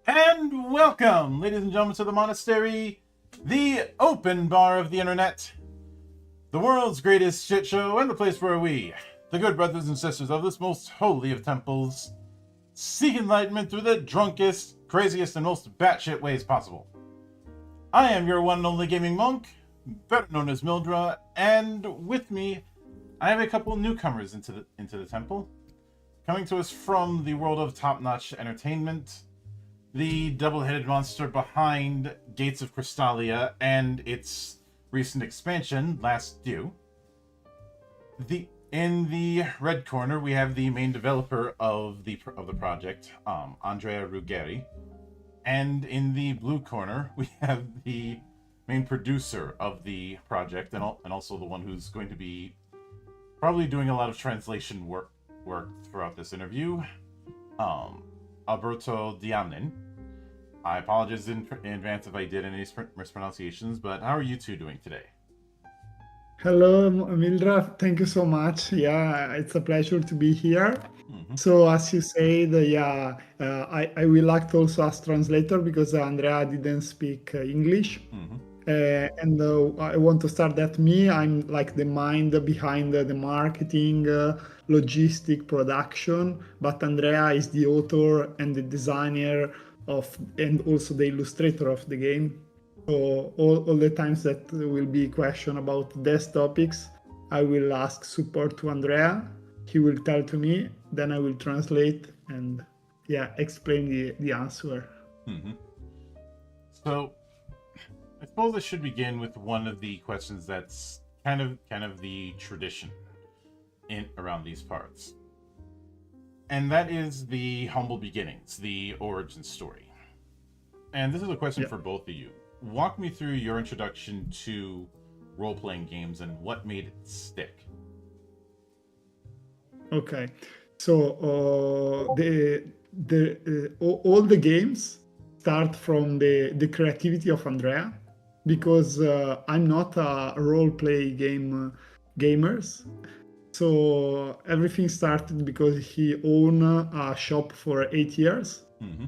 And welcome, ladies and gentlemen, to the monastery, the open bar of the internet, the world's greatest shit show, and the place where we, the good brothers and sisters of this most holy of temples, seek enlightenment through the drunkest, craziest, and most batshit ways possible. I am your one and only gaming monk, better known as Mildra, and with me, I have a couple newcomers into the temple, coming to us from the world of top-notch entertainment, the double-headed monster behind Gates of Krystalia and its recent expansion, Last Due. In the red corner, we have the main developer of the project, Andrea Ruggeri, and in the blue corner, we have the main producer of the project, and also the one who's going to be probably doing a lot of translation work throughout this interview, Alberto Dianin. I apologize in advance if I did any mispronunciations, but how are you two doing today? Hello, Mildra. Thank you so much. Yeah, it's a pleasure to be here. Mm-hmm. So, as you said, I will act also as translator because Andrea didn't speak English. Mm-hmm. And I want to start that I'm like the mind behind the marketing, logistic, production, but Andrea is the author and the designer and also the illustrator of the game. So all the times that will be question about these topics, I will ask support to Andrea. he will tell to me, then I will translate and explain the answer. Mm-hmm. So, I suppose I should begin with one of the questions that's kind of the tradition in around these parts, and that is the humble beginnings, the origin story. And this is a question Yeah. for both of you. Walk me through your introduction to role-playing games and what made it stick. Okay. So all the games start from the creativity of Andrea, because I'm not a role play gamers. So everything started because he owned a shop for 8 years, Mm-hmm.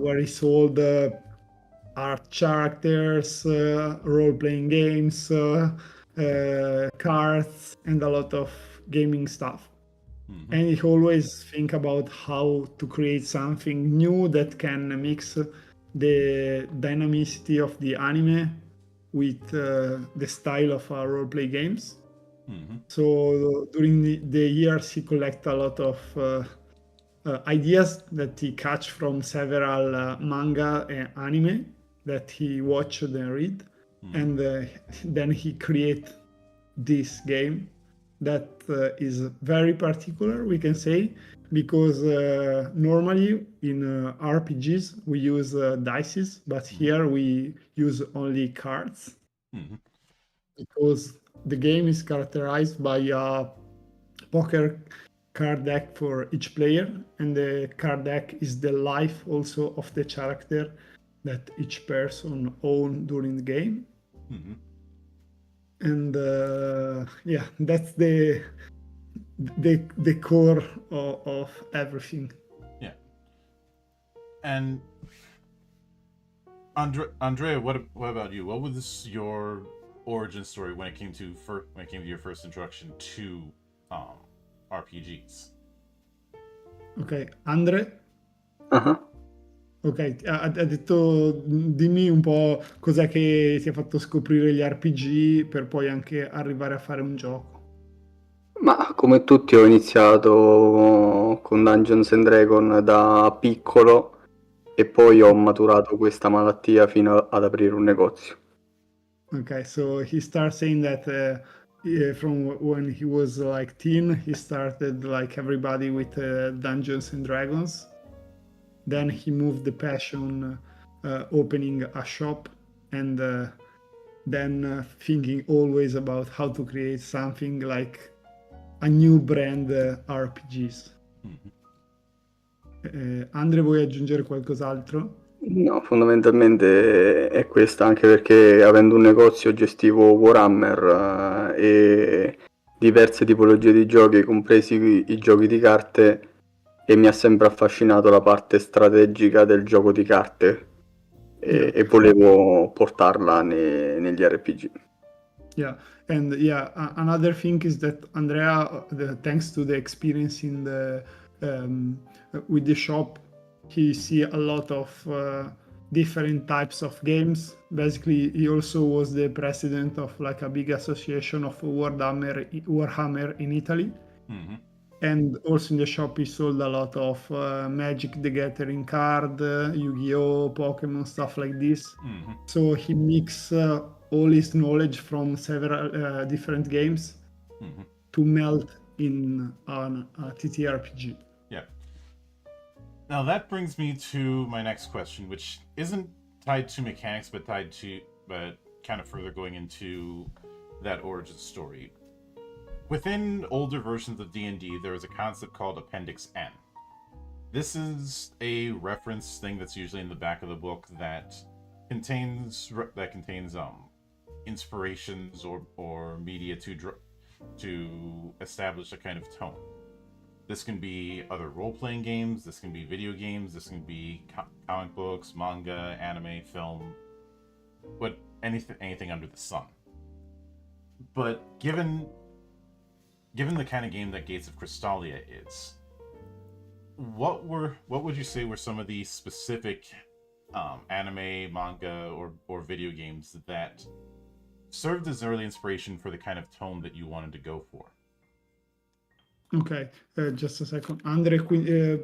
where he sold art characters, role playing games, cards, and a lot of gaming stuff. Mm-hmm. And he always think about how to create something new that can mix the dynamicity of the anime with the style of role-play games. Mm-hmm. So during the years, he collect a lot of ideas that he catch from several manga and anime that he watched and read, Mm-hmm. and then he create this game that is very particular, we can say, because normally in RPGs we use dices, but here we use only cards, Mm-hmm. because the game is characterized by a poker card deck for each player, and the card deck is the life also of the character that each person own during the game. Mm-hmm. And that's the core of everything. Yeah. And Andrea, what about you? What was your origin story when it came to your first introduction to RPGs? Ok, Andre? Ah, Ok, ha detto dimmi un po' cos'è che ti ha fatto scoprire gli RPG per poi anche arrivare a fare un gioco. ma come tutti ho iniziato con Dungeons and Dragons da piccolo e poi ho maturato questa malattia fino ad aprire un negozio. Okay, so he starts saying that from when he was like teen, he started like everybody with Dungeons and Dragons. Then he moved the passion, opening a shop, and then thinking always about how to create something like a new brand RPGs. Mm-hmm. Andre, vuoi aggiungere qualcos'altro? No, fondamentalmente è questa, anche perché avendo un negozio gestivo Warhammer e diverse tipologie di giochi, compresi i giochi di carte, e mi ha sempre affascinato la parte strategica del gioco di carte Yeah. e volevo portarla negli RPG. Yeah, and another thing is that Andrea, thanks to the experience in the with the shop, he see a lot of different types of games. Basically, he also was the president of like a big association of Warhammer in Italy, Mm-hmm. and also in the shop he sold a lot of Magic the Gathering card, Yu-Gi-Oh, Pokemon, stuff like this. Mm-hmm. So he mix all his knowledge from several different games Mm-hmm. to melt in a TTRPG. Yeah. Now that brings me to my next question, which isn't tied to mechanics, but kind of further going into that origin story. Within older versions of D&D, there is a concept called Appendix N. This is a reference thing that's usually in the back of the book that contains inspirations or media to establish a kind of tone. This can be other role-playing games, this can be video games, this can be comic books, manga, anime, film, but anything under the sun. But given the kind of game that Gates of Krystalia is, what would you say were some of the specific anime, manga, or video games that served as early inspiration for the kind of tone that you wanted to go for? Ok, just a second. Andre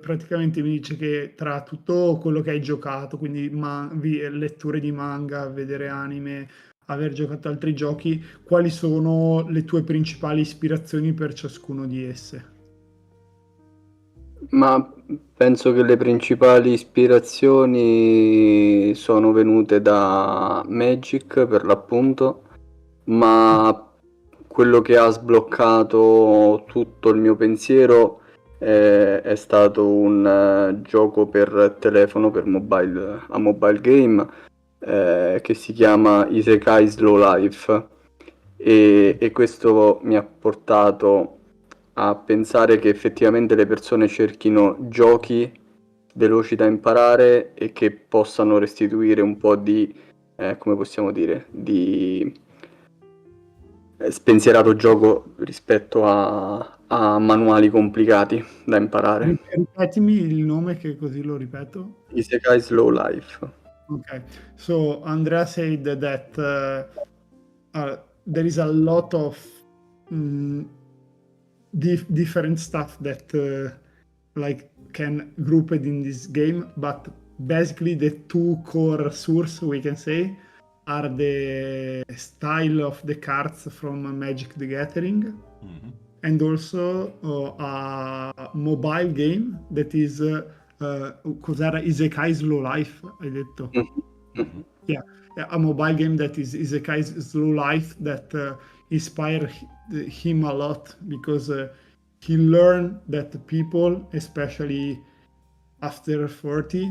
praticamente mi dice che tra tutto quello che hai giocato, quindi letture di manga, vedere anime, aver giocato altri giochi, quali sono le tue principali ispirazioni per ciascuno di esse? Ma penso che le principali ispirazioni sono venute da Magic per l'appunto, ma quello che ha sbloccato tutto il mio pensiero è stato un gioco per telefono, per mobile, a mobile game, che si chiama Isekai Slow Life e questo mi ha portato a pensare che effettivamente le persone cerchino giochi veloci da imparare e che possano restituire un po' di, come possiamo dire, di spensierato gioco rispetto a manuali complicati da imparare. Ripetimi il nome che così lo ripeto. Isekai Slow Life. Okay. So Andrea said that there is a lot of mm, different stuff that like can group it in this game, but basically the two core source we can say are the style of the cards from Magic the Gathering Mhm. and also a mobile game that is cos'era Isekai Slow Life, hai detto? Mhm. Mhm. Yeah, yeah, a mobile game that is Isekai Slow Life that inspired him a lot because he learned that people, especially after 40,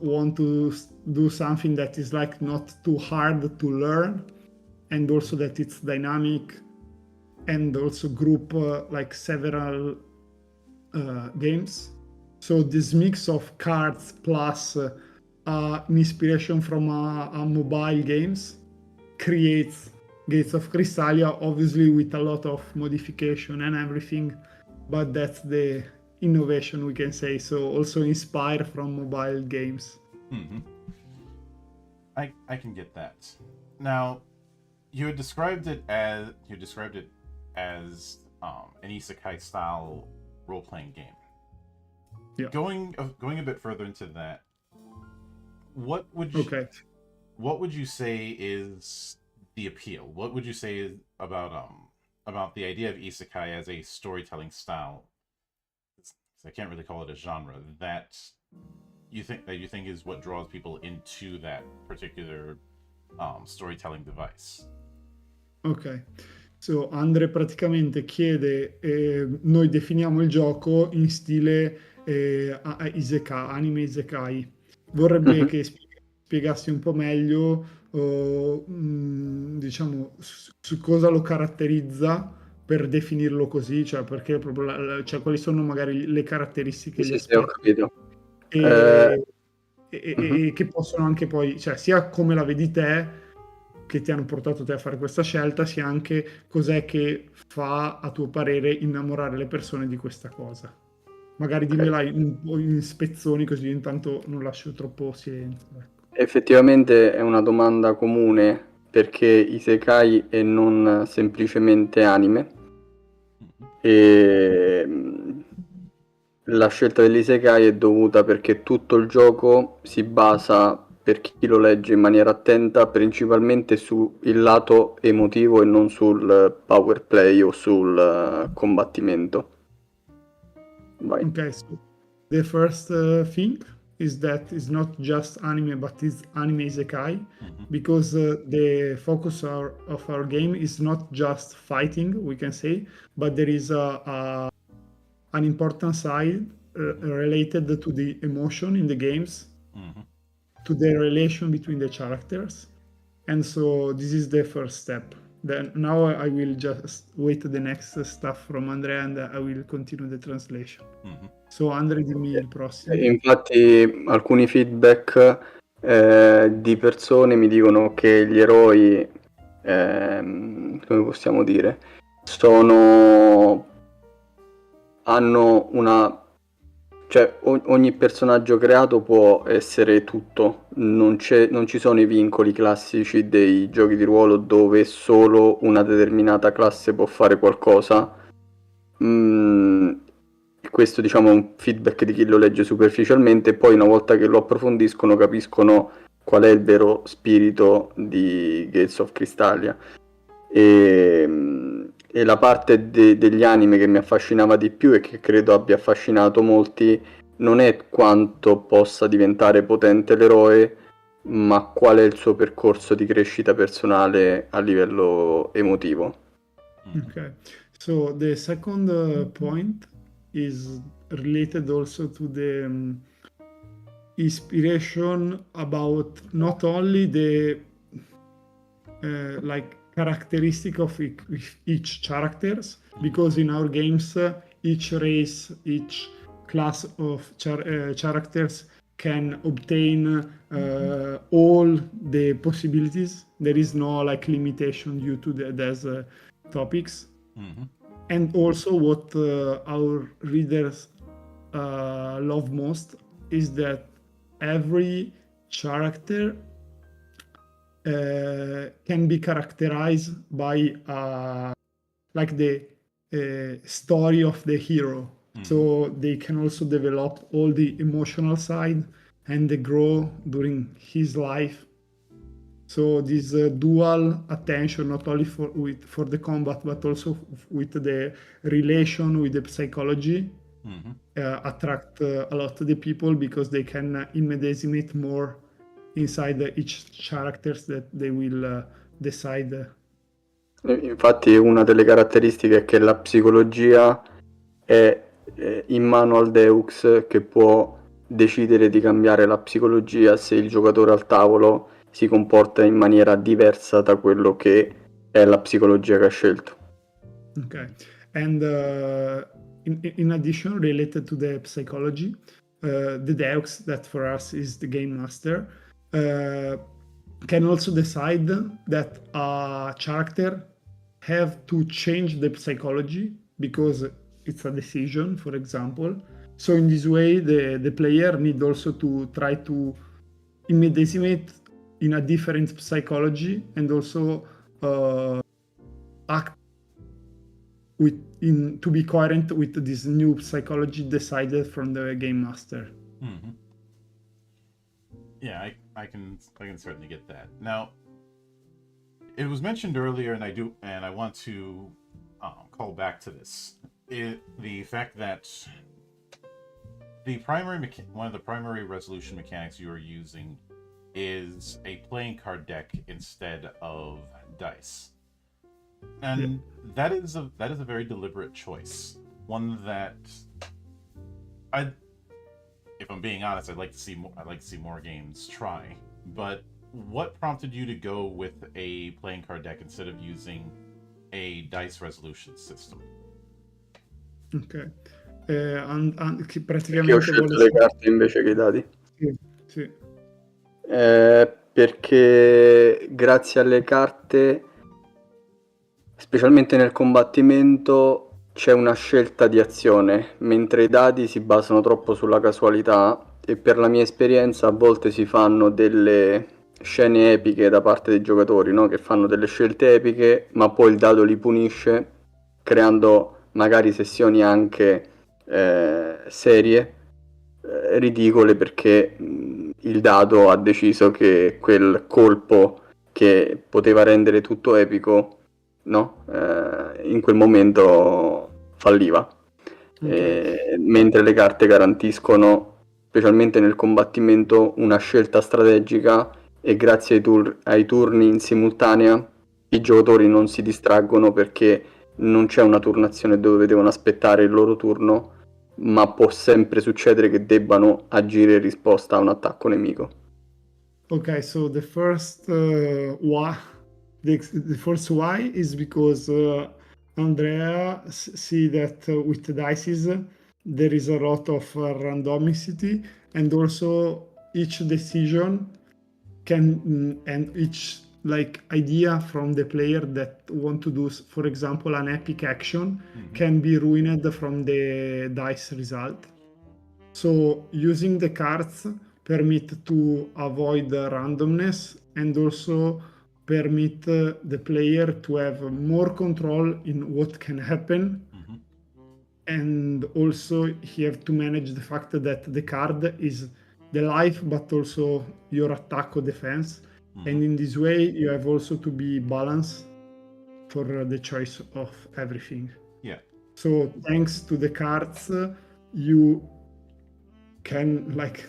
want to do something that is like not too hard to learn and also that it's dynamic and also group like several games. So this mix of cards plus an inspiration from a mobile games creates Gates of Krystalia, obviously with a lot of modification and everything, but that's the innovation we can say. So also inspired from mobile games. Mhm. I can get that. Now, you had described it as an isekai style role playing game. Yeah. Going a bit further into that, what would you Okay. what would you say is the appeal? What would you say is about the idea of isekai as a storytelling style? I can't really call it a genre. That you think is what draws people into that particular storytelling device. Ok, so Andre praticamente chiede, noi definiamo il gioco in stile Isekai, anime Isekai. Vorrebbe Mhm. che spiegassi un po' meglio, diciamo, su cosa lo caratterizza per definirlo così, cioè perché proprio cioè, quali sono magari le caratteristiche, Sì, gli sì, sì, ho aspetti capito. e, Mhm. e che possono anche poi, cioè sia come la vedi te, che ti hanno portato te a fare questa scelta, sia anche cos'è che fa, a tuo parere, innamorare le persone di questa cosa. Magari Ok. dimmela in spezzoni così intanto non lascio troppo silenzio. Ecco. Effettivamente è una domanda comune perché Isekai e non semplicemente anime. Mhm. E la scelta dell'Isekai è dovuta perché tutto il gioco si basa, per chi lo legge in maniera attenta, principalmente sul lato emotivo e non sul power play o sul combattimento. Vai. Okay, so the first thing is that it's not just anime, but it's anime isekai, Mhm. because the focus of our game is not just fighting, we can say, but there is an important side related to the emotion in the games, Mhm. to the relation between the characters. And so this is the first step. Then now I will just wait the next stuff from Andrea and I will continue the translation. Mhm. So Andre, dimmi il prossimo. Infatti alcuni feedback di persone mi dicono che gli eroi, come possiamo dire, sono hanno una cioè ogni personaggio creato può essere tutto, non ci sono i vincoli classici dei giochi di ruolo dove solo una determinata classe può fare qualcosa, questo diciamo è un feedback di chi lo legge superficialmente, e poi una volta che lo approfondiscono capiscono qual è il vero spirito di Gates of Krystalia. E la parte degli anime che mi affascinava di più e che credo abbia affascinato molti non è quanto possa diventare potente l'eroe, ma qual è il suo percorso di crescita personale a livello emotivo. Okay. So the second point is related also to the inspiration about not only the like characteristic of each characters, because in our games each race, each class of characters can obtain all the possibilities. There is no like limitation due to those topics. And also what our readers love most is that every character can be characterized by like the story of the hero. So they can also develop all the emotional side and they grow during his life. So this dual attention, not only for the combat, but also with the relation with the psychology, attract a lot of the people because they can immediate more inside each characters that they will decide. Infatti una delle caratteristiche è che la psicologia è in mano al Deux, che può decidere di cambiare la psicologia se il giocatore al tavolo si comporta in maniera diversa da quello che è la psicologia che ha scelto. Okay. And in addition, related to the psychology, the Deux, that for us is the game master, can also decide that a character have to change the psychology because it's a decision, for example. So in this way, the player need also to try to immediate in a different psychology and also act to be coherent with this new psychology decided from the game master. Yeah, I can certainly get that. Now, it was mentioned earlier, and I want to call back to this. The fact that one of the primary resolution mechanics you are using is a playing card deck instead of dice, and that is a very deliberate choice. One that if I'm being honest, I'd like to see more games try. But what prompted you to go with a playing card deck instead of using a dice resolution system? Ok. Che Perché ho scelto le carte invece che i dadi? Sì. Perché grazie alle carte, specialmente nel combattimento, c'è una scelta di azione, mentre i dadi si basano troppo sulla casualità, e per la mia esperienza a volte si fanno delle scene epiche da parte dei giocatori, no? Che fanno delle scelte epiche, ma poi il dado li punisce, creando magari sessioni anche serie ridicole, perché il dado ha deciso che quel colpo che poteva rendere tutto epico, no? In quel momento falliva. Okay. Mentre le carte garantiscono, specialmente nel combattimento, una scelta strategica, e grazie ai turni in simultanea i giocatori non si distraggono, perché non c'è una turnazione dove devono aspettare il loro turno, ma può sempre succedere che debbano agire in risposta a un attacco nemico. Okay, so the first why is because Andrea see that with the dices there is a lot of randomicity, and also each decision can and each like idea from the player that want to do, for example, an epic action can be ruined from the dice result. So using the cards permit to avoid the randomness and also permit the player to have more control in what can happen and also you have to manage the fact that the card is the life but also your attack or defense, and in this way you have also to be balanced for the choice of everything. Yeah. So thanks to the cards, you can like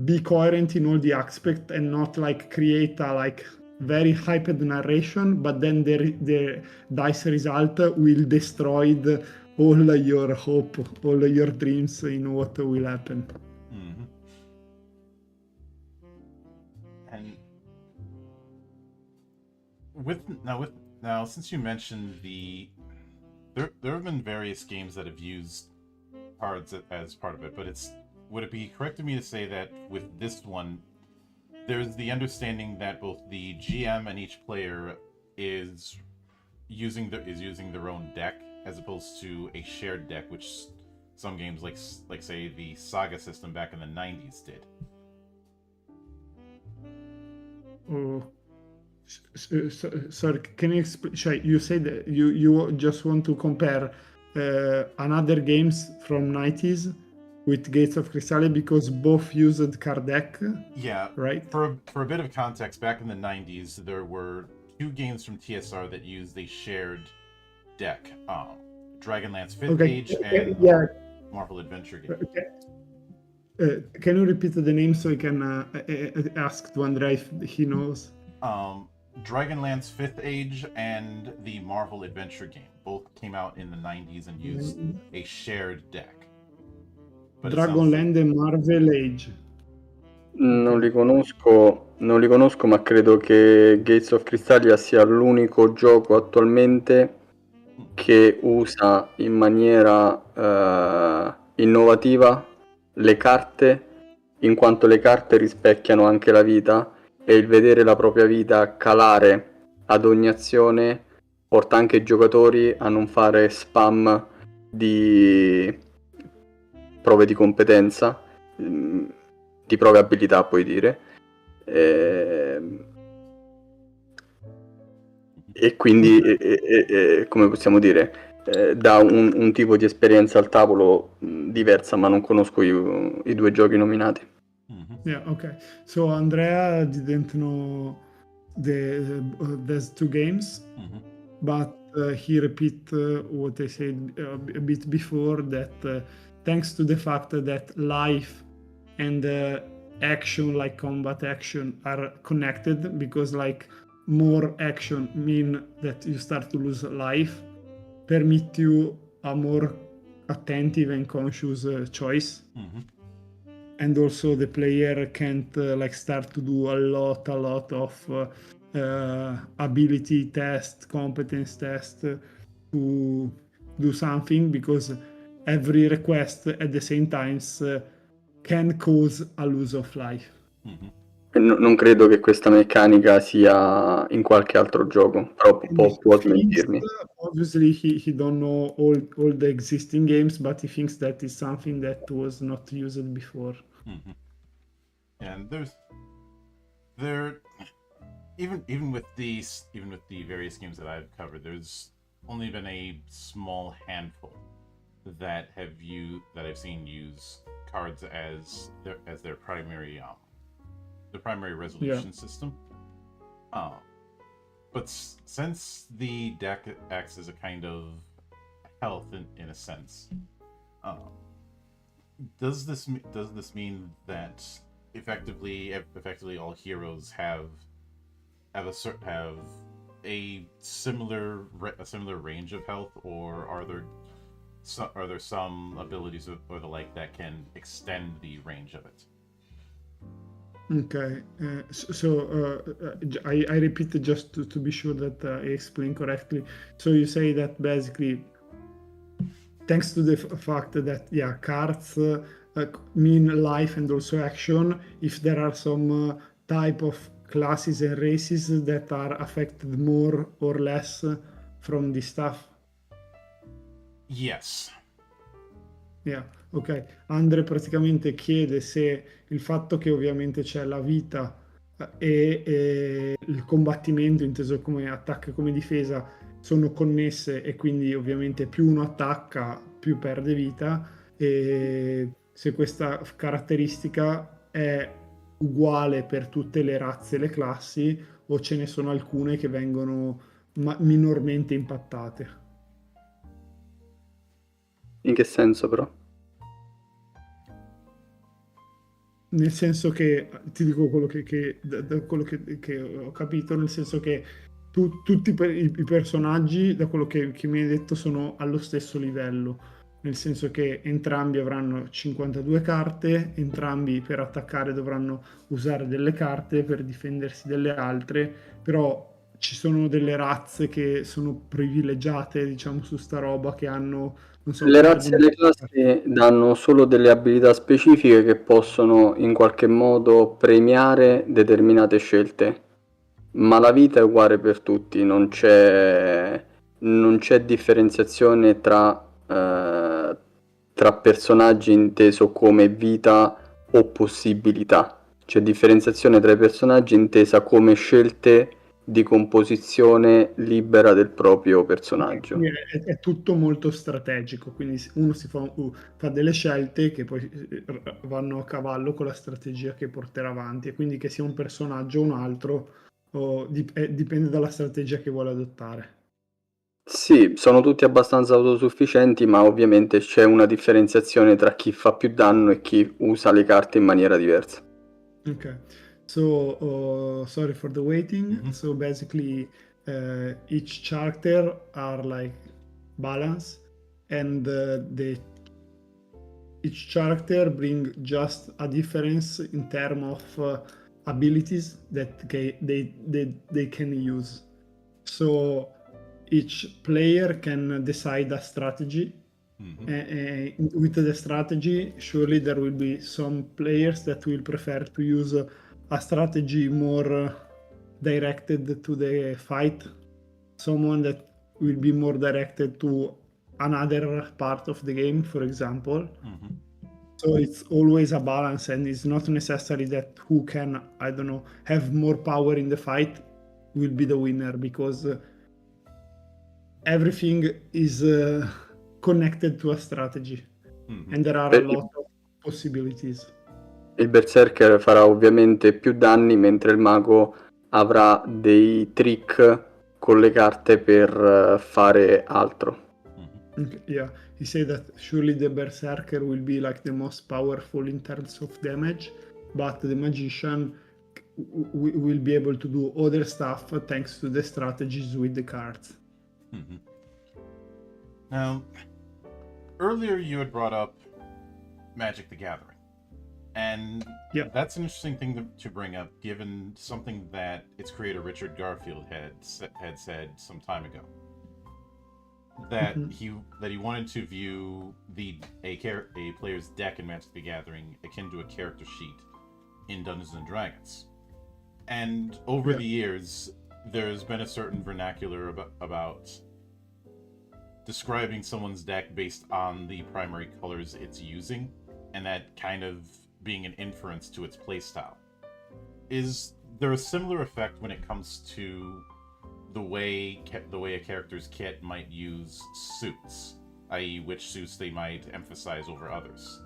be coherent in all the aspects and not like create a like very hyped narration, but then the dice result will destroy all your hope, all your dreams in what will happen. And now since you mentioned there have been various games that have used cards as part of it, but would it be correct of me to say that with this one, there's the understanding that both the GM and each player is using their own deck as opposed to a shared deck, which some games like say the Saga system back in the 90s did. Oh, sorry, can you explain? You said that you just want to compare another games from 90s with Gates of Krystalia because both used card deck. Yeah, right. For a bit of context, back in the 90s, there were 2 games from TSR that used a shared deck: Dragonlance 5th Age and Marvel Adventure Game. Okay. Can you repeat the name so I can ask to Andrea if he knows? Dragonlance 5th Age and the Marvel Adventure Game both came out in the 90s and used a shared deck. Dragonland e Marvel Age. Non li conosco, ma credo che Gates of Krystalia sia l'unico gioco attualmente che usa in maniera innovativa le carte, in quanto le carte rispecchiano anche la vita, e il vedere la propria vita calare ad ogni azione porta anche i giocatori a non fare spam di prove di competenza, di prove abilità puoi dire, e quindi come possiamo dire, dà un tipo di esperienza al tavolo diversa, ma non conosco i 2 giochi nominati. Yeah, okay. So Andrea didn't know there's 2 games, but he repeat what I said a bit before, that thanks to the fact that life and action, like combat action, are connected, because like more action mean that you start to lose life, permit you a more attentive and conscious choice. And also the player can't like start to do a lot of ability test, competence test to do something, because every request at the same time can cause a loss of life. Non credo che questa meccanica sia in qualche altro gioco, però può smentirmi. Obviously he don't know all the existing games, but he thinks that is something that was not used before. And even with the various games that I've covered, there's only been a small handful that I've seen use cards as their primary resolution system. But since the deck acts as a kind of health in a sense, does this mean that effectively all heroes have a similar range of health, or are there some abilities or the like that can extend the range of it? Okay, I repeat just to be sure that I explain correctly. So you say that basically, thanks to the fact that cards mean life and also action, if there are some type of classes and races that are affected more or less from this stuff. Yes. Yeah, ok. Andre praticamente chiede se il fatto che ovviamente c'è la vita e il combattimento, inteso come attacco e come difesa, sono connesse, e quindi ovviamente più uno attacca più perde vita, e se questa caratteristica è uguale per tutte le razze e le classi o ce ne sono alcune che vengono minormente impattate. In che senso però? Nel senso che, ti dico quello da quello che ho capito, nel senso che tutti i personaggi, da quello che mi hai detto, sono allo stesso livello, nel senso che entrambi avranno 52 carte, entrambi per attaccare dovranno usare delle carte, per difendersi delle altre, però ci sono delle razze che sono privilegiate, diciamo, su sta roba, che hanno, non so, Le razze e perdono. le classi danno solo delle abilità specifiche che possono in qualche modo premiare determinate scelte, ma la vita è uguale per tutti, non c'è differenziazione tra personaggi inteso come vita o possibilità. C'è differenziazione tra i personaggi intesa come scelte di composizione libera del proprio personaggio. Quindi è tutto molto strategico, quindi uno fa delle scelte che poi vanno a cavallo con la strategia che porterà avanti, e quindi che sia un personaggio o un altro dipende dalla strategia che vuole adottare. Sì, sono tutti abbastanza autosufficienti, ma ovviamente c'è una differenziazione tra chi fa più danno e chi usa le carte in maniera diversa. Okay. So, sorry for the waiting. Mhm. So basically, each character are like balance, and each character bring just a difference in term of abilities that they can use. So each player can decide a strategy. With the strategy, surely there will be some players that will prefer to use a strategy more directed to the fight, someone that will be more directed to another part of the game, for example. So it's always a balance, and it's not necessary that who can, I don't know, have more power in the fight will be the winner, because everything is connected to a strategy, and there are a lot of possibilities. Il berserker farà ovviamente più danni, mentre il mago avrà dei trick con le carte per fare altro. Okay, yeah, he said that surely the berserker will be like the most powerful in terms of damage, but the magician will be able to do other stuff thanks to the strategies with the cards. Now, earlier you had brought up Magic the Gathering. And Yeah. that's an interesting thing to bring up, given something that its creator Richard Garfield had said some time ago. That he wanted to view a player's deck in Magic the Gathering akin to a character sheet in Dungeons and Dragons. And over the years, there's been a certain vernacular about describing someone's deck based on the primary colors it's using, and that kind of being an inference to its playstyle. Is there a similar effect when it comes to the way a character's kit might use suits, i.e. which suits they might emphasize over others?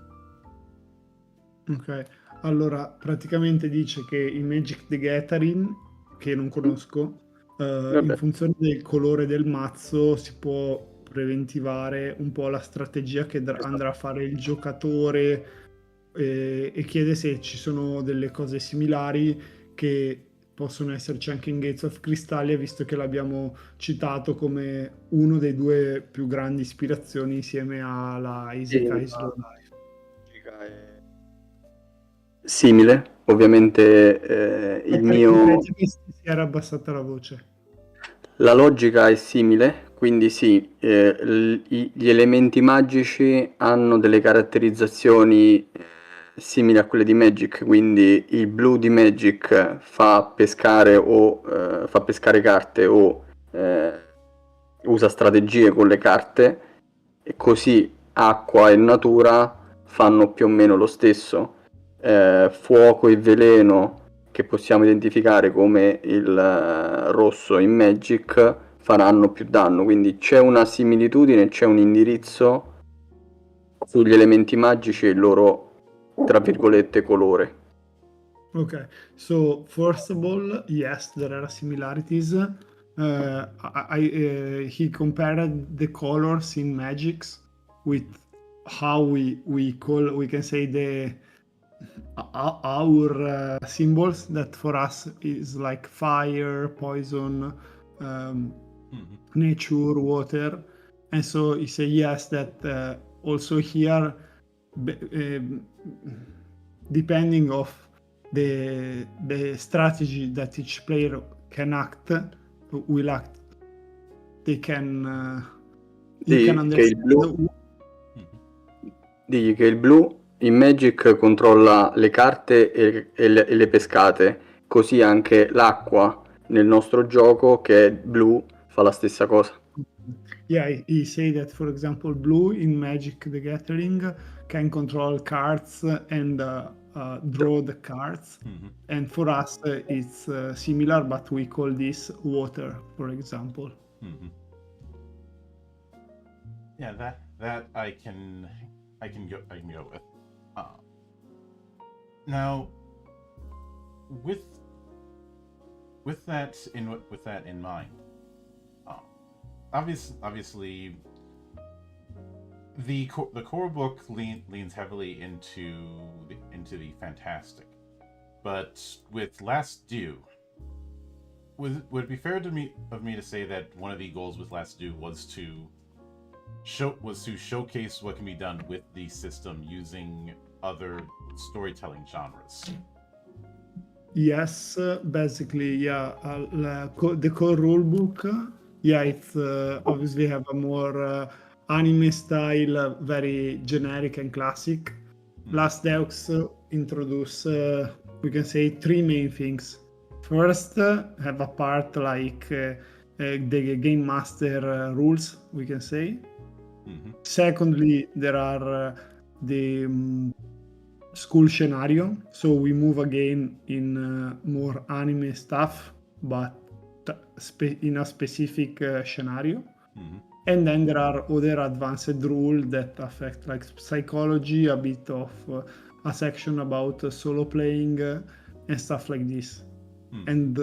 Ok, allora praticamente dice che in Magic the Gathering, che non conosco, in funzione del colore del mazzo si può preventivare un po' la strategia che andrà a fare il giocatore, e chiede se ci sono delle cose similari che possono esserci anche in Gates of Krystalia, visto che l'abbiamo citato come uno dei due più grandi ispirazioni insieme alla Isekai Slow Life. Simile, ovviamente il mio... Ripetimi se si era abbassata la voce. La logica è simile, quindi sì, gli elementi magici hanno delle caratterizzazioni simili a quelle di Magic, quindi il blu di Magic fa pescare carte o usa strategie con le carte, e così acqua e natura fanno più o meno lo stesso. Fuoco e veleno, che possiamo identificare come il rosso in Magic, faranno più danno, quindi c'è una similitudine, c'è un indirizzo, sugli elementi magici e il loro, tra virgolette, colore. Okay. So first of all, yes, there are similarities. He compared the colors in Magics with how we can say our symbols that for us is like fire, poison, nature, water, and so he say yes that also here, depending of the strategy that each player can act, will act. They can you can Digli che il blu, understand. digli che il blu in Magic controlla le carte e le pescate, così anche l'acqua nel nostro gioco, che è blu, fa la stessa cosa. Yeah, he say that, for example, blue in Magic the Gathering can control cards and draw the cards. And for us, it's similar, but we call this water, for example. Yeah, that I can go with. Now, with that in mind, obviously, the core book leans heavily into the fantastic, but with Last Due, would it be fair of me to say that one of the goals with Last Due was to showcase what can be done with the system using other storytelling genres? Yes, basically, yeah. The core rulebook, yeah, it's obviously have a more anime style, very generic and classic. Last Deux introduce, we can say, three main things. First, have a part like the game master rules, we can say. Secondly, there are the school scenario, so we move again in more anime stuff, but in a specific scenario. And then there are other advanced rules that affect like psychology, a bit of a section about solo playing and stuff like this. And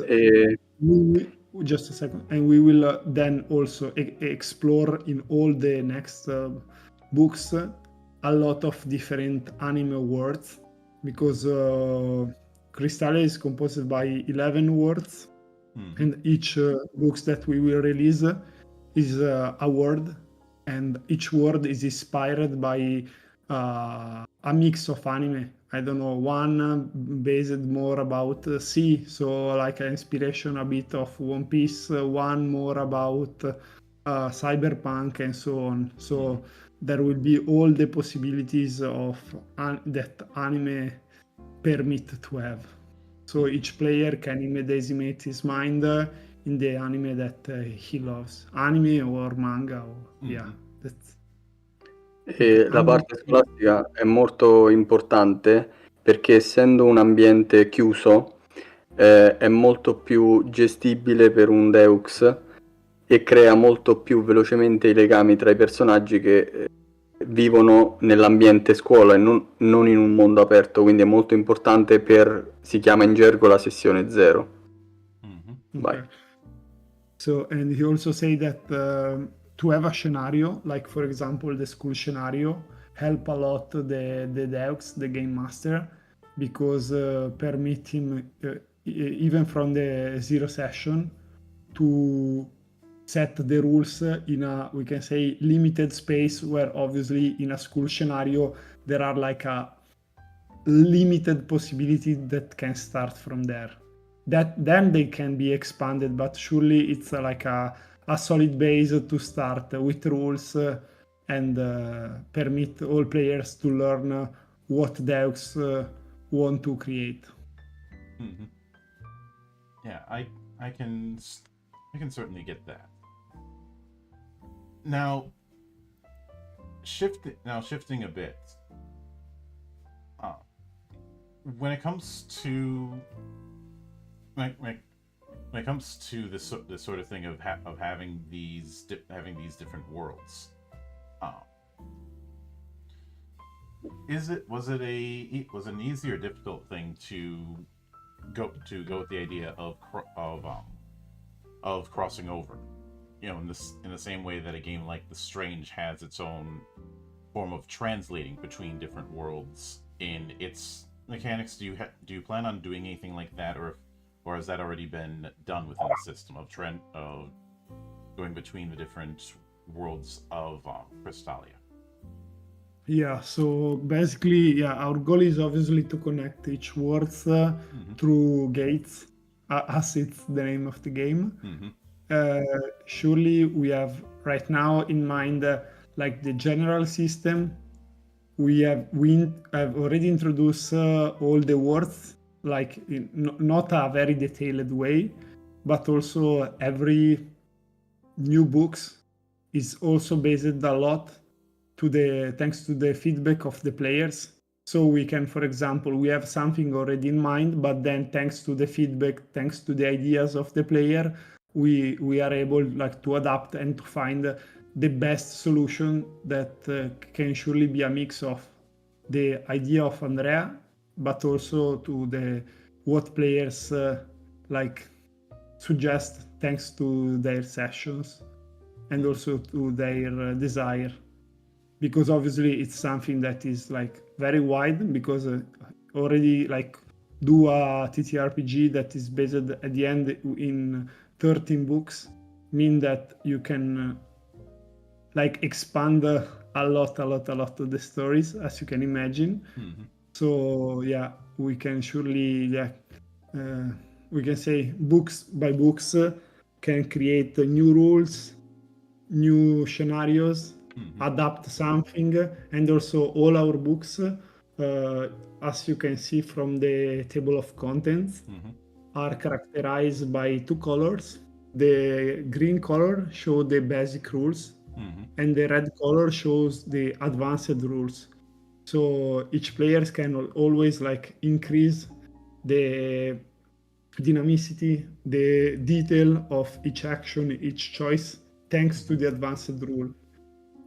just a second, and we will then also explore in all the next books a lot of different anime words, because Krystalia is composed by 11 words, and each books that we will release is a word, and each word is inspired by a mix of anime. I don't know, one based more about sea, so like an inspiration a bit of One Piece, one more about cyberpunk, and so on. So there will be all the possibilities of that anime permit to have. So each player can immediately his mind in the anime that he loves, anime or manga, or yeah, that's. E la parte scolastica è molto importante perché, essendo un ambiente chiuso, è molto più gestibile per un Deux e crea molto più velocemente i legami tra i personaggi che vivono nell'ambiente scuola e non in un mondo aperto, quindi è molto importante si chiama in gergo la sessione zero. Vai. So, and he also say that to have a scenario, like for example the school scenario, help a lot the Deux, the game master, because permit him even from the zero session to set the rules in a, we can say, limited space, where obviously in a school scenario there are like a limited possibility that can start from there. That then they can be expanded, but surely it's like a solid base to start with rules and permit all players to learn what Deux want to create. Yeah, I can certainly get that. Now, shifting a bit. When it comes to this sort of thing of having these different worlds, Was it an easy or difficult thing to go with the idea of crossing over? You know, in the same way that a game like The Strange has its own form of translating between different worlds in its mechanics. Do you plan on doing anything like that, or has that already been done within the system of going between the different worlds of Krystalia? Yeah, so basically, yeah, our goal is obviously to connect each words through gates, as it's the name of the game. Surely we have right now in mind like the general system. We have already introduced all the words, like not a very detailed way, but also every new books is also based a lot thanks to the feedback of the players. So we can, for example, we have something already in mind, but then thanks to the feedback, thanks to the ideas of the player, we are able like to adapt and to find the best solution that can surely be a mix of the idea of Andrea, but also to the what players like suggest thanks to their sessions and also to their desire, because obviously it's something that is like very wide, because already like do a TTRPG that is based at the end in 13 books mean that you can like expand a lot of the stories, as you can imagine. So yeah, we can surely we can say books by books can create new rules, new scenarios, adapt something, and also all our books, as you can see from the table of contents, are characterized by two colors. The green color shows the basic rules, and the red color shows the advanced rules. So each player can always like increase the dynamicity, the detail of each action, each choice, thanks to the advanced rule.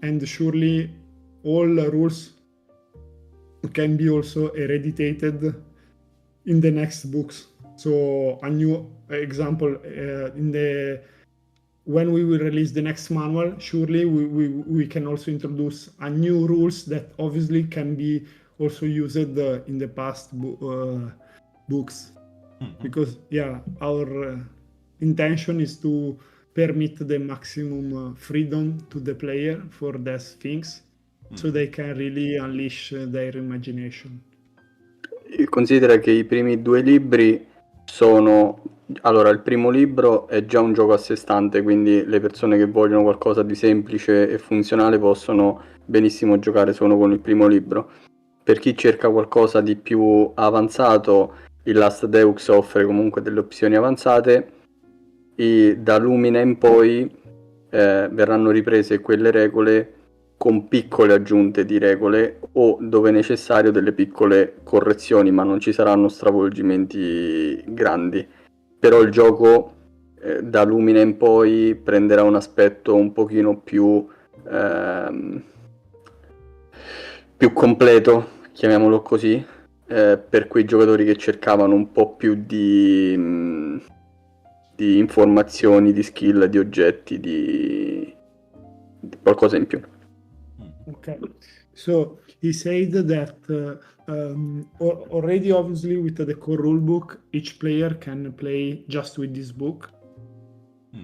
And surely all rules can be also hereditated in the next books. So a new example when we will release the next manual, surely we can also introduce a new rules that obviously can be also used in the past books. Because yeah, our intention is to permit the maximum freedom to the player for these things, so they can really unleash their imagination. Considera che i primi due libri sono... Allora, il primo libro è già un gioco a sé stante, quindi le persone che vogliono qualcosa di semplice e funzionale possono benissimo giocare solo con il primo libro. Per chi cerca qualcosa di più avanzato, il Last Deux offre comunque delle opzioni avanzate, e da Lumina in poi verranno riprese quelle regole con piccole aggiunte di regole o, dove necessario, delle piccole correzioni, ma non ci saranno stravolgimenti grandi. Però il gioco da Lumina in poi prenderà un aspetto un pochino più completo, chiamiamolo così, per quei giocatori che cercavano un po' più di informazioni, di skill, di oggetti, di qualcosa in più. Okay, so he said that already obviously with the core rulebook, each player can play just with this book,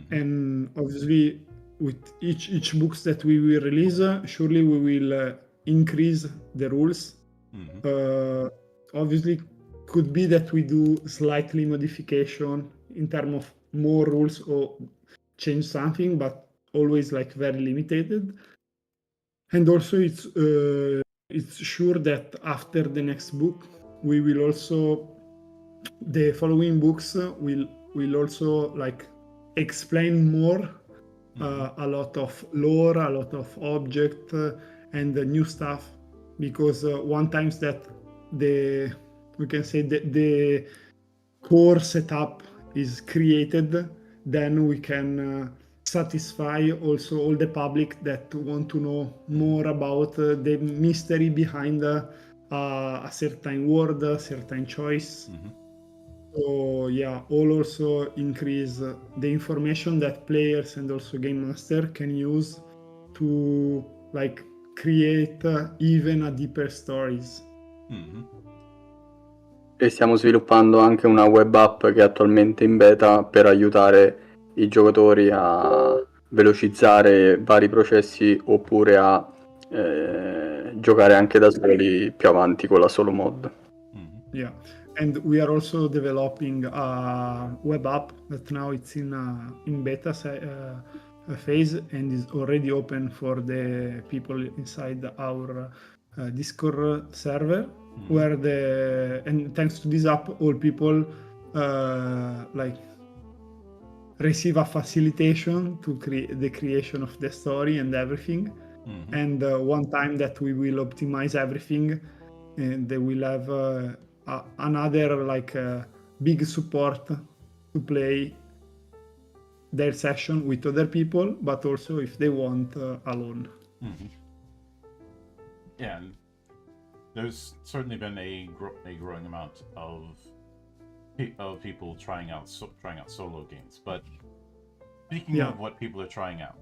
and obviously with each books that we will release, surely we will increase the rules. Obviously, could be that we do slightly modification in terms of more rules or change something, but always like very limited. And also it's sure that after the next book we will also, the following books will also like explain more a lot of lore, a lot of object and new stuff, because one times that we can say the core setup is created, then we can satisfy also all the public that want to know more about the mystery behind a certain word, a certain choice. So yeah, all also increase the information that players and also game master can use to like create even a deeper stories. E stiamo sviluppando anche una web app che è attualmente in beta per aiutare i giocatori a velocizzare vari processi oppure a giocare anche da soli più avanti con la solo mod. Yeah, and we are also developing a web app that now it's in beta phase and is already open for the people inside our Discord server, where and thanks to this app, all people like receive a facilitation to the creation of the story and everything. And one time that we will optimize everything, and they will have another like big support to play their session with other people, but also if they want alone. Yeah, and there's certainly been a growing amount of people trying out solo games. But speaking of what people are trying out,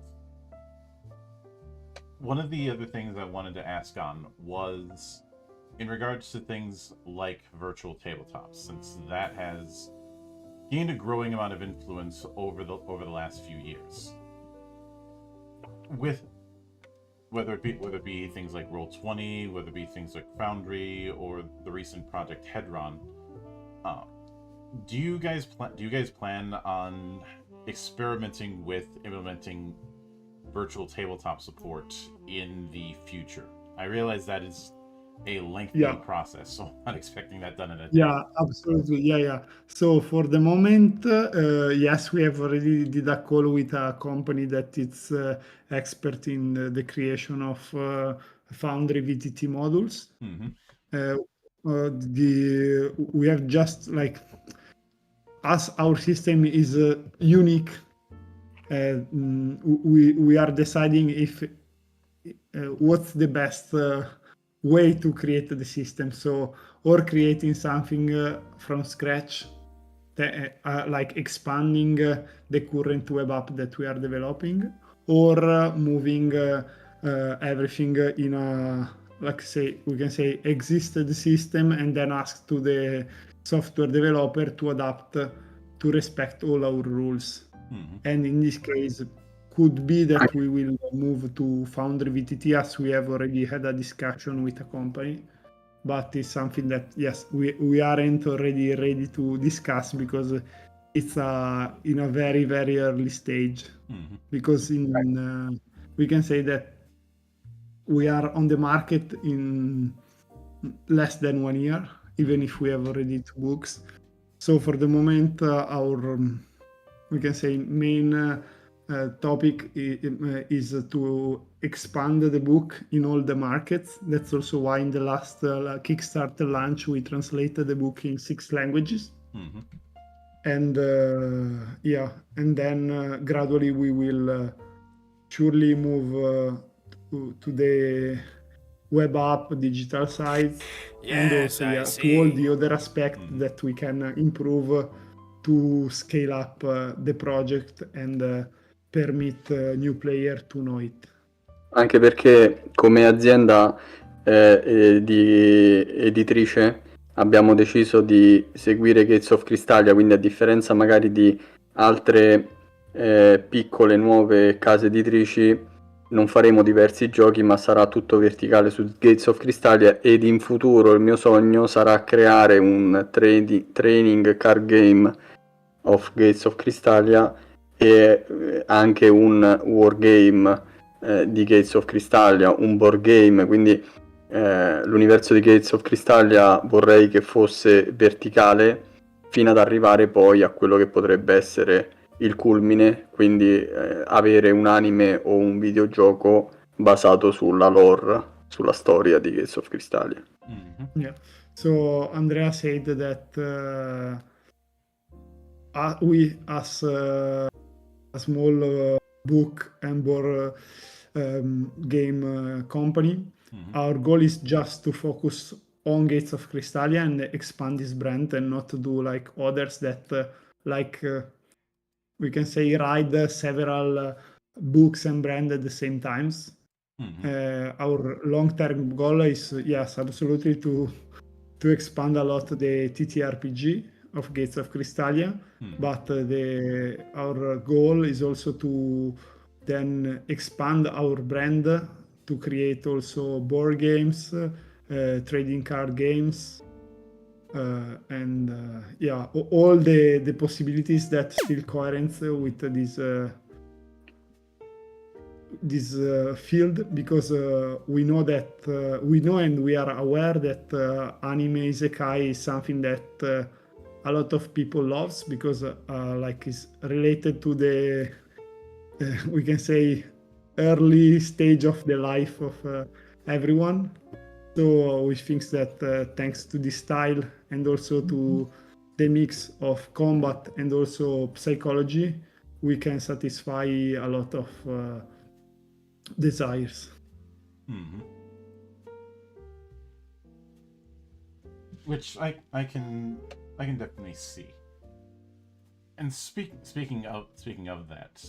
one of the other things I wanted to ask on was in regards to things like virtual tabletops, since that has gained a growing amount of influence over the last few years. With whether it be things like Roll20, whether it be things like Foundry or the recent Project Hedron, do you guys plan on experimenting with implementing virtual tabletop support in the future? I realize that is a lengthy process, so I'm not expecting that done in a day. Yeah, absolutely. Yeah. So for the moment, yes, we have already did a call with a company that it's expert in the creation of Foundry VTT modules. We have just like, as our system is unique, we are deciding if what's the best way to create the system. So, or creating something from scratch, like expanding the current web app that we are developing, or moving everything in a, like say, we can say existed system and then ask to the software developer to adapt to respect all our rules. And in this case, could be that we will move to Foundry VTT, as we have already had a discussion with a company, but it's something that, yes, we aren't already ready to discuss because it's in a very, very early stage. Because we can say that we are on the market in less than 1 year, even if we have already 2 books. So for the moment, our, we can say, main topic is to expand the book in all the markets. That's also why in the last Kickstarter launch we translated the book in 6 languages. And and then gradually we will surely move to the web app, digital sites, and also to all the other aspects that we can improve to scale up the project and permit new player to know it. Anche perché come azienda di editrice abbiamo deciso di seguire Gates of Krystalia, quindi a differenza magari di altre piccole nuove case editrici non faremo diversi giochi, ma sarà tutto verticale su Gates of Krystalia, ed in futuro il mio sogno sarà creare un training card game of Gates of Krystalia e anche un wargame di Gates of Krystalia, un board game, quindi l'universo di Gates of Krystalia vorrei che fosse verticale fino ad arrivare poi a quello che potrebbe essere il culmine, quindi avere un anime o un videogioco basato sulla lore, sulla storia di Gates of Krystalia. Yeah. So Andrea said that we as a small book and board game company. Our goal is just to focus on Gates of Krystalia and expand this brand, and not to do like others that we can say ride several books and brand at the same times. Our long-term goal is, yes, absolutely to expand a lot the TTRPG of Gates of Krystalia, but our goal is also to then expand our brand to create also board games, trading card games, and all the possibilities that feel coherent with this field, because we know and we are aware that anime isekai is something that a lot of people loves, because like is related to the we can say early stage of the life of everyone. So we think that thanks to this style and also to the mix of combat and also psychology, we can satisfy a lot of desires. Which I can definitely see. And speaking of that,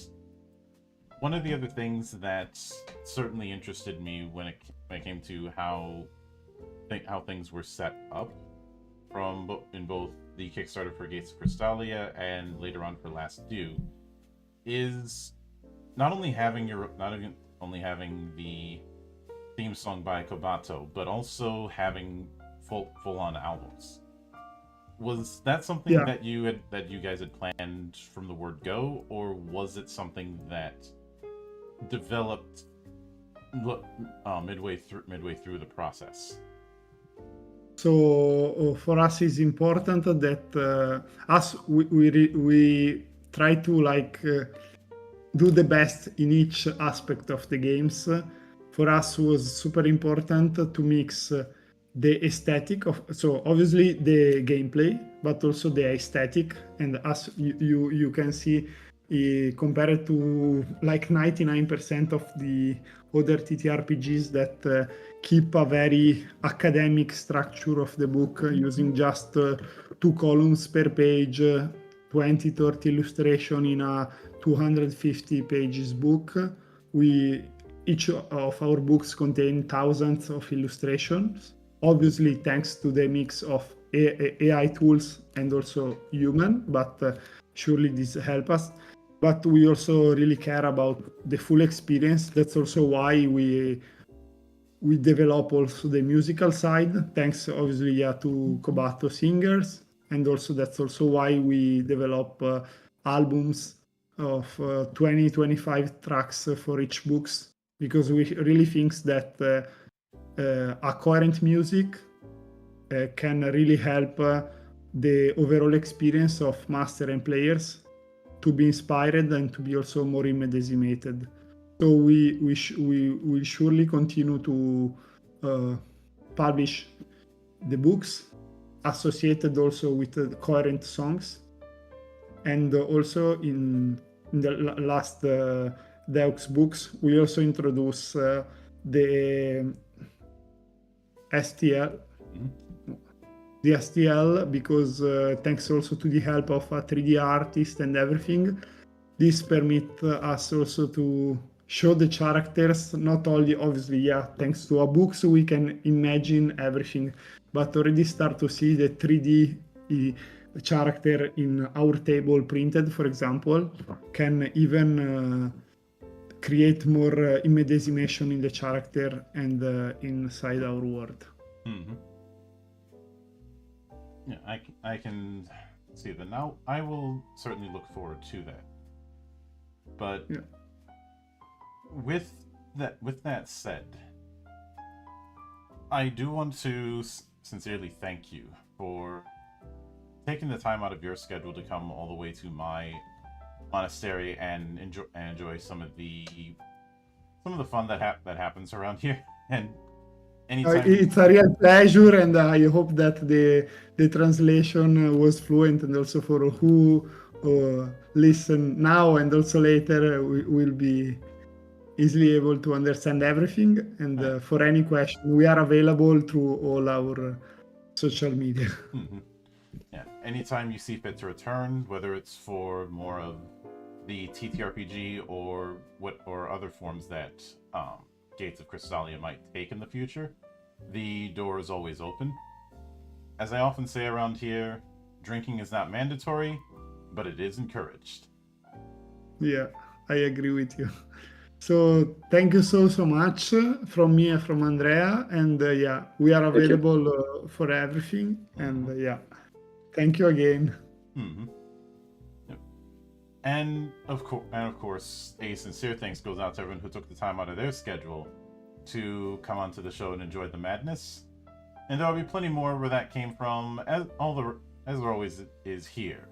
one of the other things that certainly interested me when it came to how things were set up in both the Kickstarter for Gates of Krystalia and later on for Last Deux is not only having the theme song by Kobato, but also having full on albums. Was that something that you guys had planned from the word go, or was it something that developed midway through the process? So for us, it's important that we try to do the best in each aspect of the games. For us, was super important to mix the aesthetic so obviously the gameplay, but also the aesthetic. And as you can see, compared to like 99% of the other TTRPGs that keep a very academic structure of the book, using just 2 columns per page, 20-30 illustration in a 250 pages book. Each of our books contain thousands of illustrations, obviously thanks to the mix of AI tools and also human, but surely this helps us. But we also really care about the full experience. That's also why we develop also the musical side, thanks obviously to Kobato singers. And also that's also why we develop albums of 20-25 tracks for each books, because we really think that a coherent music can really help the overall experience of master and players to be inspired and to be also more decimated. So we will surely continue to publish the books associated also with the coherent songs. And also in the last Deux books, we also introduce the STL. The STL, because thanks also to the help of a 3D artist and everything, this permits us also to show the characters, not only obviously, thanks to our books, we can imagine everything, but already start to see the 3D character in our table printed, for example, can even create more immediation in the character and inside our world. Yeah, I can see that. Now I will certainly look forward to that. But with that said, I do want to sincerely thank you for taking the time out of your schedule to come all the way to my monastery and enjoy some of the fun that happens around here. And anytime it's a real pleasure, and I hope that the translation was fluent, and also for who listen now and also later, we will be easily able to understand everything. And for any question, we are available through all our social media. Mm-hmm. Yeah. Anytime you see fit to return, whether it's for more of the TTRPG or other forms that Gates of Krystalia might take in the future, the door is always open. As I often say around here, drinking is not mandatory, but it is encouraged. Yeah, I agree with you. So thank you so much from me and from Andrea. And yeah, we are available for everything. Mm-hmm. And yeah, thank you again. Mm-hmm. Yep. And of course, a sincere thanks goes out to everyone who took the time out of their schedule to come onto the show and enjoy the madness. And there will be plenty more where that came from, as there always is here,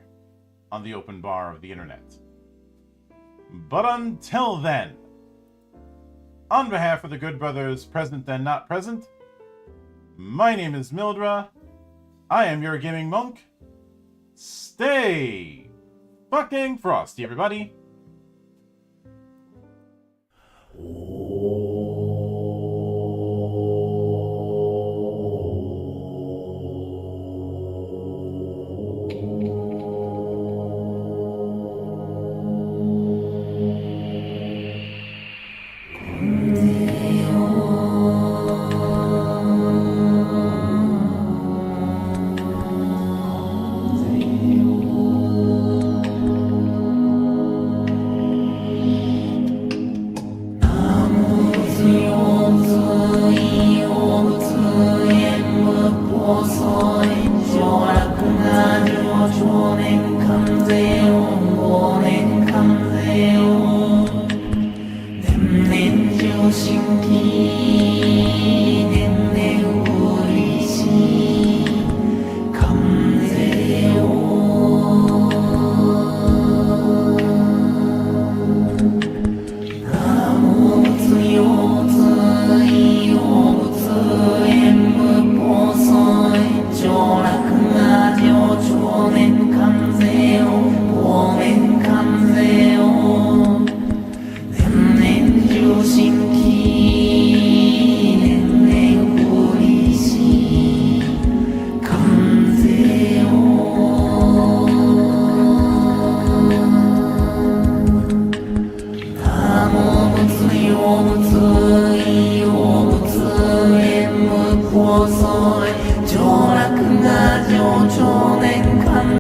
on the open bar of the internet. But until then, on behalf of the good brothers present and not present, my name is Mildra. I am your gaming monk. Stay fucking frosty, everybody. Then